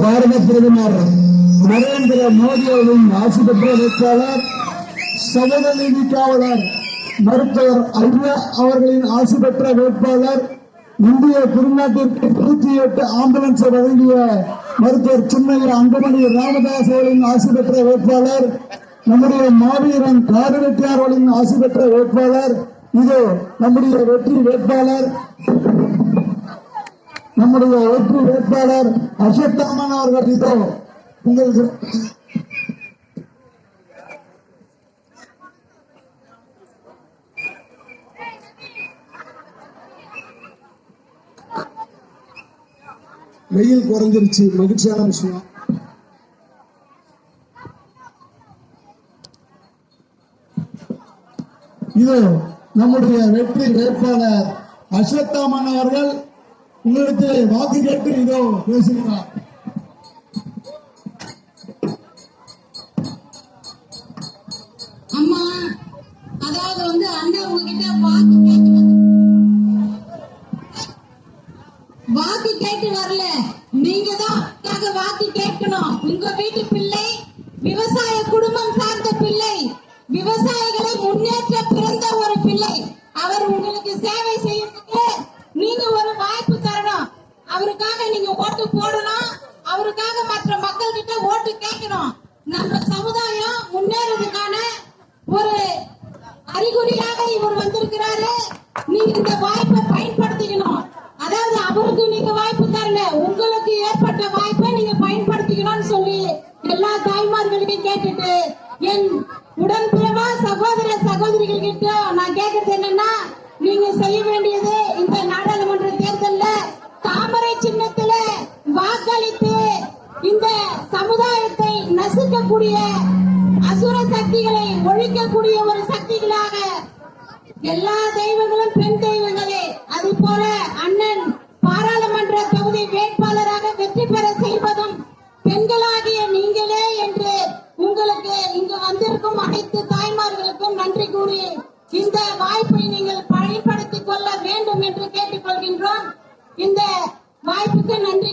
பாரத பிரதமர் நரேந்திர மோடி அவர்களின் ஆட்சி பெற்ற வேட்பாளர் சமூக நீதி காவலர் மருத்துவர் ஐயா அவர்களின் ஆட்சி பெற்ற வேட்பாளர் இந்திய திருநாட்டிற்கு 108 ஆம்புலன்ஸ் வழங்கிய மருத்துவர் சின்னையா அன்புமணி ராமதாஸ் அவர்களின் ஆட்சி பெற்ற வேட்பாளர் நம்முடைய மாவீரன் காரவெட்டியார் அவர்களின் ஆட்சி பெற்ற வேட்பாளர் இது நம்முடைய வெற்றி வேட்பாளர் அசோத்தாமன் அவர்கள் இதோ உங்களுக்கு வெயில் குறைஞ்சிருச்சு, மகிழ்ச்சியான விஷயம். இது நம்முடைய வெற்றி வேட்பாளர் அசோத்தாமன் அவர்கள் உங்களிடத்தில் வாக்கு கேட்டு இதோ பேசுகிறார். அம்மா, அதாவது அண்ணன் உங்ககிட்ட வாக்கு கேட்டு வரல, நீங்க தான் வாக்கு கேட்கணும். உங்க வீட்டு பிள்ளை விவசாய குடும்பம் சார்ந்த பிள்ளை, விவசாயிகளை முன்னேற்ற பிறந்த ஒரு பிள்ளை. அவர் உங்களுக்கு சேவை செய்யறதுக்கு நீங்க ஒரு வாய்ப்பு தரணும். அவருக்காக நீங்க ஓட்டு போடணும். அவருக்காக மற்ற மக்கள் கிட்ட ஓட்டு கேட்கணும். நம்ம சமுதாயம் முன்னேறதுக்கான ஒரு அறிகுறியாக இவர் வந்திருக்கிறாரு. நீங்க இந்த வாய்ப்பை பயன்படுத்திக்கணும். அதாவது அவருக்கு நீங்க வாய்ப்பு தரல, உங்களுக்கு ஏற்பட்ட வாய்ப்பை நீங்க பயன்படுத்திக்கணும்னு சொல்லி எல்லா தாய்மார்களையும் கேட்டுட்டு என் உடன்பிறவா சகோதர சகோதரிகள் கிட்ட நான் கேட்கறது என்னன்னா, நீங்க செய்ய வேண்டியது இந்த நாடாளுமன்ற தேர்தலில் தாமரை சின்னத்துல வாக்களித்து இந்த சமுதாயத்தை நசுக்கக்கூடிய அசுர சக்திகளை ஒழிக்கக்கூடிய ஒரு சக்திகளாக எல்லா தெய்வங்களும் பெண் தெய்வங்களே, அது போல அண்ணன் பாராளுமன்ற தொகுதி வேட்பாளராக வெற்றி பெற செய்வதும் பெண்களாகிய நீங்களே என்று உங்களுக்கு இங்கு வந்திருக்கும் அனைத்து தாய்மார்களுக்கும் நன்றி கூறி இந்த வாய்ப்பை நீங்கள் பயன்படுத்திக் கொள்ள வேண்டும் என்று கேட்டுக்கொள்கின்றோம். இந்த வாய்ப்புக்கு நன்றி.